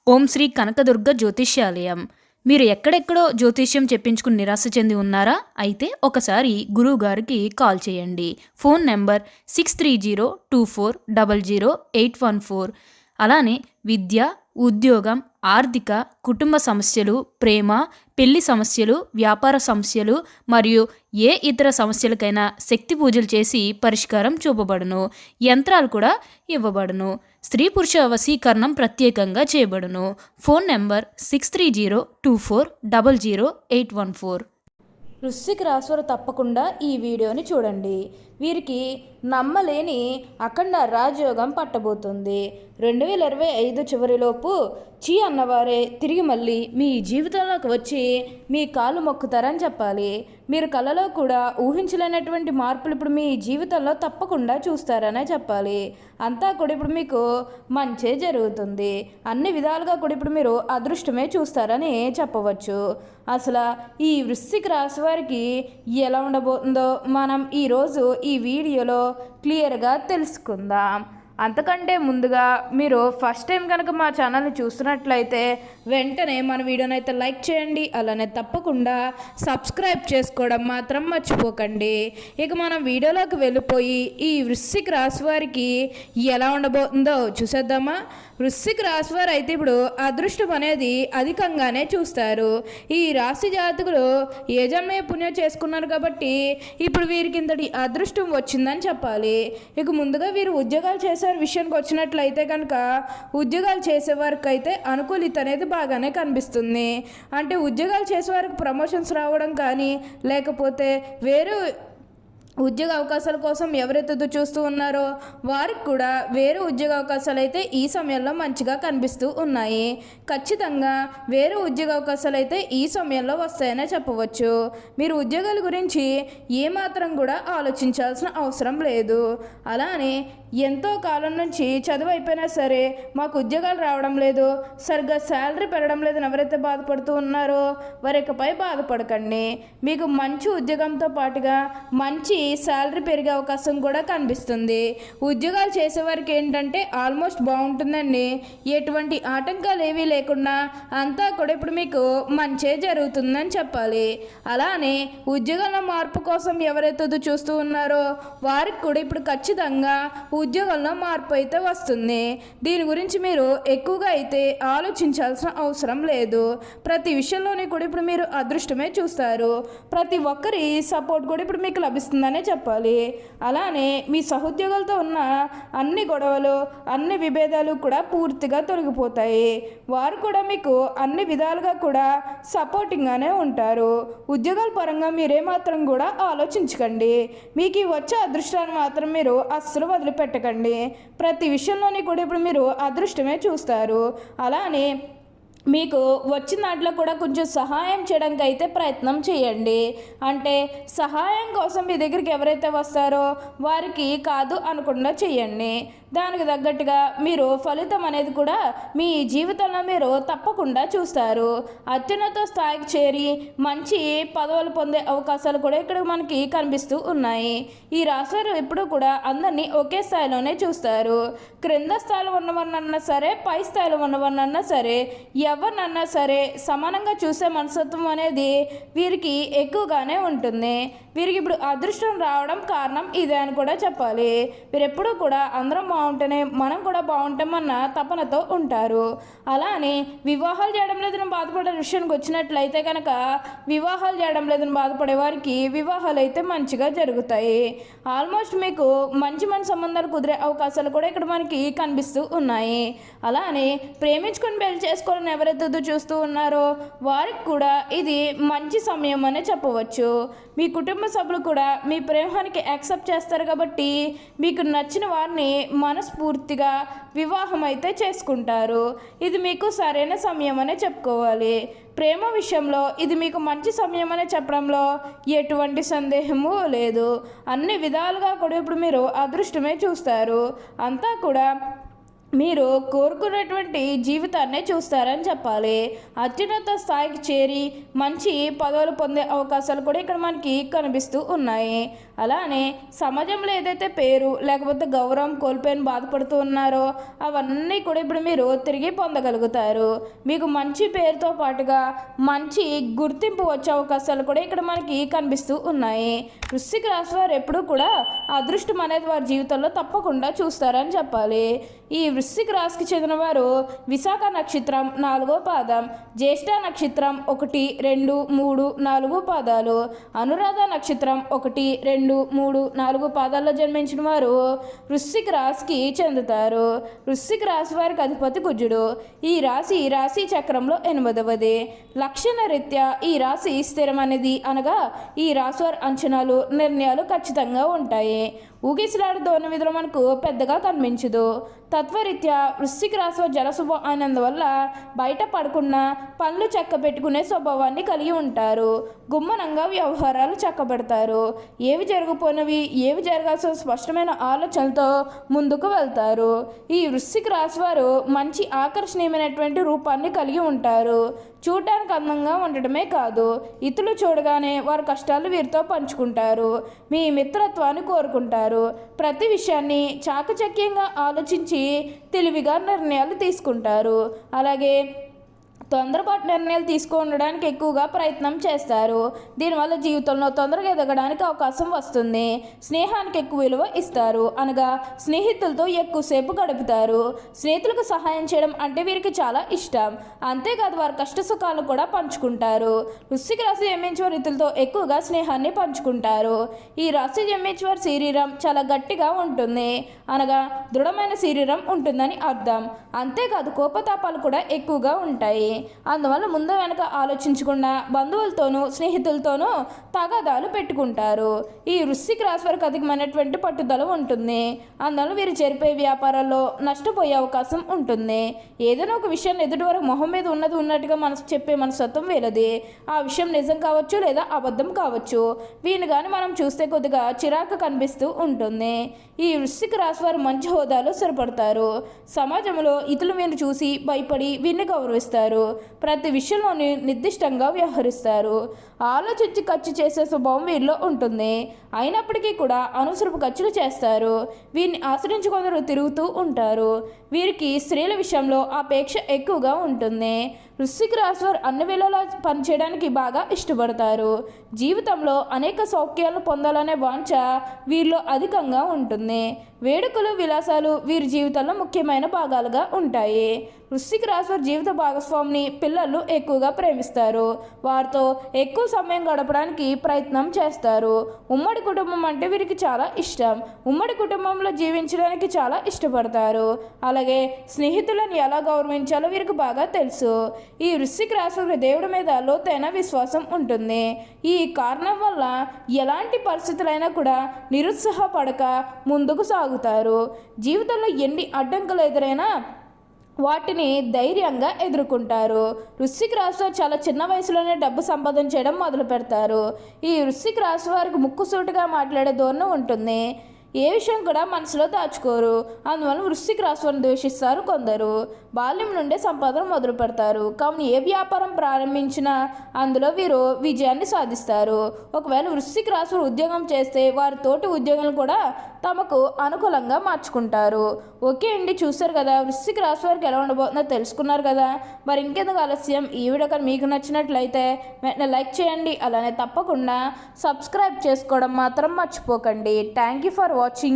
ఓం శ్రీ కనకదుర్గ జ్యోతిష్యాలయం. మీరు ఎక్కడెక్కడో జ్యోతిష్యం చెప్పించుకుని నిరాశ చెంది ఉన్నారా? అయితే ఒకసారి గురువుగారికి కాల్ చేయండి. Phone number 6302400814. అలానే విద్య, ఉద్యోగం, ఆర్థిక, కుటుంబ సమస్యలు, ప్రేమ, పెళ్లి సమస్యలు, వ్యాపార సమస్యలు మరియు ఏ ఇతర సమస్యలకైనా శక్తి పూజలు చేసి పరిష్కారం చూపబడును. యంత్రాలు కూడా ఇవ్వబడును. స్త్రీ పురుష వశీకరణం ప్రత్యేకంగా చేయబడును. Phone number 6302400814. వృశ్చిక రాశివారు తప్పకుండా ఈ వీడియోని చూడండి. వీరికి నమ్మలేని అఖండ రాజయోగం పట్టబోతుంది. 2025 చివరిలోపు చీ అన్నవారే తిరిగి మళ్ళీ మీ జీవితంలోకి వచ్చి మీ కాళ్ళు మొక్కుతారని చెప్పాలి. మీరు కళలో కూడా ఊహించలేనటువంటి మార్పులు ఇప్పుడు మీ జీవితంలో తప్పకుండా చూస్తారనే చెప్పాలి. అంతా కూడా ఇప్పుడు మీకు మంచే జరుగుతుంది. అన్ని విధాలుగా కూడా ఇప్పుడు మీరు అదృష్టమే చూస్తారని చెప్పవచ్చు. అసలు ఈ వృశ్చిక రాశి వారికి ఎలా ఉండబోతుందో మనం ఈరోజు ఈ వీడియోలో క్లియర్గా తెలుసుకుందాం. అంతకంటే ముందుగా మీరు ఫస్ట్ టైం కనుక మా ఛానల్ని చూస్తున్నట్లయితే వెంటనే మన వీడియోని అయితే లైక్ చేయండి. అలానే తప్పకుండా సబ్స్క్రైబ్ చేసుకోవడం మాత్రం మర్చిపోకండి. ఇక మనం వీడియోలోకి వెళ్ళిపోయి ఈ వృశ్చిక రాశి వారికి ఎలా ఉండబోతుందో చూసేద్దామా. వృశ్చిక రాశి వారు అయితే ఇప్పుడు అదృష్టం అనేది అధికంగానే చూస్తారు. ఈ రాశి జాతకులు ఏ జన్మే పుణ్యం చేసుకున్నారు కాబట్టి ఇప్పుడు వీరికి ఇంతటి అదృష్టం వచ్చిందని చెప్పాలి. ఇక ముందుగా వీరు ఉద్యోగాలు చేసే విషయానికి వచ్చినట్లయితే కనుక ఉద్యోగాలు చేసేవారికి అయితే అనుకూలిత అనేది బాగానే కనిపిస్తుంది. అంటే ఉద్యోగాలు చేసేవారికి ప్రమోషన్స్ రావడం కానీ లేకపోతే వేరే ఉద్యోగ అవకాశాల కోసం ఎవరైతే చూస్తూ ఉన్నారో వారికి కూడా వేరే ఉద్యోగ అవకాశాలు అయితే ఈ సమయంలో మంచిగా కనిపిస్తూ ఉన్నాయి. ఖచ్చితంగా వేరే ఉద్యోగ అవకాశాలు అయితే ఈ సమయంలో వస్తాయనే చెప్పవచ్చు. మీరు ఉద్యోగాల గురించి ఏమాత్రం కూడా ఆలోచించాల్సిన అవసరం లేదు. అలానే ఎంతో కాలం నుంచి చదువు అయిపోయినా సరే మాకు ఉద్యోగాలు రావడం లేదు, సరిగ్గా శాలరీ పెరగడం లేదని ఎవరైతే బాధపడుతూ ఉన్నారో వారికపై బాధపడకండి. మీకు మంచి ఉద్యోగంతో పాటుగా మంచి శాలరీ పెరిగే అవకాశం కూడా కనిపిస్తుంది. ఉద్యోగాలు చేసేవారికి ఏంటంటే ఆల్మోస్ట్ బాగుంటుందండి. ఎటువంటి ఆటంకాలు ఏవీ లేకుండా అంతా కూడా ఇప్పుడు మీకు మంచే జరుగుతుందని చెప్పాలి. అలానే ఉద్యోగాల మార్పు కోసం ఎవరైతే చూస్తూ ఉన్నారో వారికి కూడా ఇప్పుడు ఖచ్చితంగా ఉద్యోగంలో మార్పు అయితే వస్తుంది. దీని గురించి మీరు ఎక్కువగా అయితే ఆలోచించాల్సిన అవసరం లేదు. ప్రతి విషయంలోనే కూడా ఇప్పుడు మీరు అదృష్టమే చూస్తారు. ప్రతి ఒక్కరి సపోర్ట్ కూడా ఇప్పుడు మీకు లభిస్తుందనే చెప్పాలి. అలానే మీ సహోద్యోగులతో ఉన్న అన్ని గొడవలు, అన్ని విభేదాలు కూడా పూర్తిగా తొలగిపోతాయి. వారు కూడా మీకు అన్ని విధాలుగా కూడా సపోర్టింగ్గానే ఉంటారు. ఉద్యోగాల పరంగా మీరేమాత్రం కూడా ఆలోచించకండి. మీకు వచ్చే అదృష్టాన్ని మాత్రం మీరు అస్సలు వదిలిపెట్టకండి. ప్రతి విషయంలోని కూడా ఇప్పుడు మీరు అదృష్టమే చూస్తారు. అలానే మీకు వచ్చిన దాంట్లో కూడా కొంచెం సహాయం చేయడానికి అయితే ప్రయత్నం చేయండి. అంటే సహాయం కోసం మీ దగ్గరికి ఎవరైతే వస్తారో వారికి కాదు అనకుండా చేయండి. దానికి తగ్గట్టుగా మీరు ఫలితం అనేది కూడా మీ జీవితంలో మీరు తప్పకుండా చూస్తారు. అత్యున్నత స్థాయికి చేరి మంచి పదవులు పొందే అవకాశాలు కూడా ఇక్కడ మనకి కనిపిస్తూ ఉన్నాయి. ఈ రాశివారు ఎప్పుడూ కూడా అందరినీ ఒకే స్థాయిలోనే చూస్తారు. క్రింద స్థాయిలో ఉన్నవారినన్నా సరే, పై స్థాయిలో ఉన్నవారినన్నా సరే, ఎవరినన్నా సరే సమానంగా చూసే మనస్తత్వం అనేది వీరికి ఎక్కువగానే ఉంటుంది. వీరికి ఇప్పుడు అదృష్టం రావడం కారణం ఇదే అని కూడా చెప్పాలి. వీరు ఎప్పుడూ కూడా అందరం బాగుంటేనే మనం కూడా బాగుంటామన్న తపనతో ఉంటారు. అలానే వివాహాలు చేయడం లేదని బాధపడే విషయానికి వచ్చినట్లయితే కనుక వివాహాలు చేయడం లేదని బాధపడే వారికి వివాహాలు అయితే మంచిగా జరుగుతాయి. ఆల్మోస్ట్ మీకు మంచి సంబంధాలు కుదిరే అవకాశాలు కూడా ఇక్కడ మనకి కనిపిస్తూ ఉన్నాయి. అలానే ప్రేమించుకొని పెళ్లి చేసుకోవాలని ఎవరైతే చూస్తూ ఉన్నారో వారికి కూడా ఇది మంచి సమయం అనే చెప్పవచ్చు. మీ కుటుంబ సభ్యులు కూడా మీ ప్రేమానికి యాక్సెప్ట్ చేస్తారు కాబట్టి మీకు నచ్చిన వారిని మనస్ఫూర్తిగా వివాహం అయితే చేసుకుంటారు. ఇది మీకు సరైన సమయం అనే చెప్పుకోవాలి. ప్రేమ విషయంలో ఇది మీకు మంచి సమయం అనే చెప్పడంలో ఎటువంటి సందేహము లేదు. అన్ని విధాలుగా కూడా ఇప్పుడు మీరు అదృష్టమే చూస్తారు. అంతా కూడా మీరు కోరుకున్నటువంటి జీవితాన్నే చూస్తారని చెప్పాలి. అత్యున్నత స్థాయికి చేరి మంచి పదవులు పొందే అవకాశాలు కూడా ఇక్కడ మనకి కనిపిస్తూ ఉన్నాయి. అలానే సమాజంలో ఏదైతే పేరు లేకపోతే గౌరవం కోల్పోయిన బాధపడుతూ ఉన్నారో అవన్నీ కూడా ఇప్పుడు మీరు తిరిగి పొందగలుగుతారు. మీకు మంచి పేరుతో పాటుగా మంచి గుర్తింపు వచ్చే అవకాశాలు కూడా ఇక్కడ మనకి కనిపిస్తూ ఉన్నాయి. వృశ్చిక రాశి వారు ఎప్పుడూ కూడా అదృష్టం అనేది వారి జీవితంలో తప్పకుండా చూస్తారని చెప్పాలి. ఈ వృశ్చిక రాశికి చెందిన వారు విశాఖ నక్షత్రం 4వ పాదం, జ్యేష్ఠ నక్షత్రం 1, 2, 3, 4 పాదాలు, అనురాధ నక్షత్రం 1, 2, 3, 4 పాదాల్లో జన్మించిన వారు వృశ్చిక రాశికి చెందుతారు. వృశ్చిక రాశి వారికి అధిపతి కుజుడు. ఈ రాశి చక్రంలో 8వది. లక్షణ రీత్యా ఈ రాశి స్థిరమనేది అనగా ఈ రాశి వారి అంచనాలు నిర్ణయాలు ఖచ్చితంగా ఉంటాయి. ఊగిసలాడు ధోరణి విధులు మనకు పెద్దగా కనిపించదు. తత్వరీత్యా వృశ్చిక రాశి జలస్వభావం అయినందువల్ల బయట పడకుండా పనులు చక్క పెట్టుకునే స్వభావాన్ని కలిగి ఉంటారు. గుమ్మనంగా వ్యవహారాలు చక్కబెడతారు. ఏవి జరగపోయినవి ఏవి జరగాల్సిన స్పష్టమైన ఆలోచనలతో ముందుకు వెళ్తారు. ఈ వృశ్చిక రాశి వారు మంచి ఆకర్షణీయమైనటువంటి రూపాన్ని కలిగి ఉంటారు. చూడడానికి అందంగా ఉండటమే కాదు, ఇతరులు చూడగానే వారి కష్టాలు వీరితో పంచుకుంటారు. మీ మిత్రత్వాన్ని కోరుకుంటారు. ప్రతి విషయాన్ని చాకచక్యంగా ఆలోచించి తెలివిగా నిర్ణయాలు తీసుకుంటారు. అలాగే తొందరపాటు నిర్ణయాలు తీసుకుండడానికి ఎక్కువగా ప్రయత్నం చేస్తారు. దీనివల్ల జీవితంలో తొందరగా ఎదగడానికి అవకాశం వస్తుంది. స్నేహానికి ఎక్కువ విలువ ఇస్తారు, అనగా స్నేహితులతో ఎక్కువసేపు గడుపుతారు. స్నేహితులకు సహాయం చేయడం అంటే వీరికి చాలా ఇష్టం. అంతేకాదు వారి కష్ట సుఖాలను కూడా పంచుకుంటారు. వృశ్చిక రాశి జన్మించేవారు ఇతరులతో ఎక్కువగా స్నేహాన్ని పంచుకుంటారు. ఈ రాశి జన్మించేవారి శరీరం చాలా గట్టిగా ఉంటుంది, అనగా దృఢమైన శరీరం ఉంటుందని అర్థం. అంతేకాదు కోపతాపాలు కూడా ఎక్కువగా ఉంటాయి. అందువల్ల ముందు వెనక ఆలోచించకుండా బంధువులతోనూ స్నేహితులతోనూ తగాదాలు పెట్టుకుంటారు. ఈ వృశ్చిక రాశి వారికి అధికమైనటువంటి పట్టుదల ఉంటుంది. అందువల్ల వీరు జరిపే వ్యాపారాల్లో నష్టపోయే అవకాశం ఉంటుంది. ఏదైనా ఒక విషయాన్ని ఎదుటి వరకు మొహం మీద ఉన్నట్టుగా చెప్పే మనస్తత్వం వీళ్ళది. ఆ విషయం నిజం కావచ్చు లేదా అబద్ధం కావచ్చు. వీరిని కానీ మనం చూస్తే కొద్దిగా చిరాకు కనిపిస్తూ ఉంటుంది. ఈ వృశ్చిక రాశి వారు మంచి హోదాలో స్థిరపడతారు. సమాజంలో ఇతరులు వీరిని చూసి భయపడి వీరిని గౌరవిస్తారు. ప్రతి విషయంలోని నిర్దిష్టంగా వ్యవహరిస్తారు. ఆలోచించి ఖర్చు చేసే స్వభావం వీరిలో ఉంటుంది. అయినప్పటికీ కూడా అనవసరపు ఖర్చులు చేస్తారు. వీరిని ఆశ్రయించి కొందరు తిరుగుతూ ఉంటారు. వీరికి స్త్రీల విషయంలో అపేక్ష ఎక్కువగా ఉంటుంది. వృశ్చిక రాశి వారు అన్ని వేళలా పనిచేయడానికి బాగా ఇష్టపడతారు. జీవితంలో అనేక సౌఖ్యాలను పొందాలనే వాంఛ వీరిలో అధికంగా ఉంటుంది. వేడుకలు విలాసాలు వీరి జీవితంలో ముఖ్యమైన భాగాలుగా ఉంటాయి. వృశ్చిక రాశి వారి జీవిత భాగస్వామిని పిల్లలు ఎక్కువగా ప్రేమిస్తారు. వారితో ఎక్కువ సమయం గడపడానికి ప్రయత్నం చేస్తారు. ఉమ్మడి కుటుంబం అంటే వీరికి చాలా ఇష్టం. ఉమ్మడి కుటుంబంలో జీవించడానికి చాలా ఇష్టపడతారు. అలాగే స్నేహితులను ఎలా గౌరవించాలో వీరికి బాగా తెలుసు. ఈ వృశ్చిక రాశి వారికి దేవుడి మీద లోతైన విశ్వాసం ఉంటుంది. ఈ కారణం వల్ల ఎలాంటి పరిస్థితులైనా కూడా నిరుత్సాహపడక ముందుకు సాగుతారు. జీవితంలో ఎన్ని అడ్డంకులు ఎదురైనా వాటిని ధైర్యంగా ఎదుర్కొంటారు. వృశ్చిక రాశి వారు చాలా చిన్న వయసులోనే డబ్బు సంపాదన చేయడం మొదలు పెడతారు. ఈ వృశ్చిక రాశి వారికి ముక్కుసూటిగా మాట్లాడే ధోరణి ఉంటుంది. ఏ విషయం కూడా మనసులో దాచుకోరు. అందువల్ల వృశ్చిక రాశి వారిని ద్వేషిస్తారు కొందరు. బాల్యం నుండే సంపాదన మొదలు పెడతారు. కావున ఏ వ్యాపారం ప్రారంభించినా అందులో వీరు విజయాన్ని సాధిస్తారు. ఒకవేళ వృశ్చిక రాశి వారు ఉద్యోగం చేస్తే వారి తోటి ఉద్యోగులను కూడా తమకు అనుకూలంగా మార్చుకుంటారు. ఓకే అండి, చూశారు కదా వృశ్చిక రాశి వారికి ఎలా ఉండబోతుందో తెలుసుకున్నారు కదా. మరి ఇంకెందుకు ఆలస్యం, ఈ వీడియో కానీ మీకు నచ్చినట్లయితే వెంటనే లైక్ చేయండి. అలానే తప్పకుండా సబ్స్క్రైబ్ చేసుకోవడం మాత్రం మర్చిపోకండి. Thank you for watching.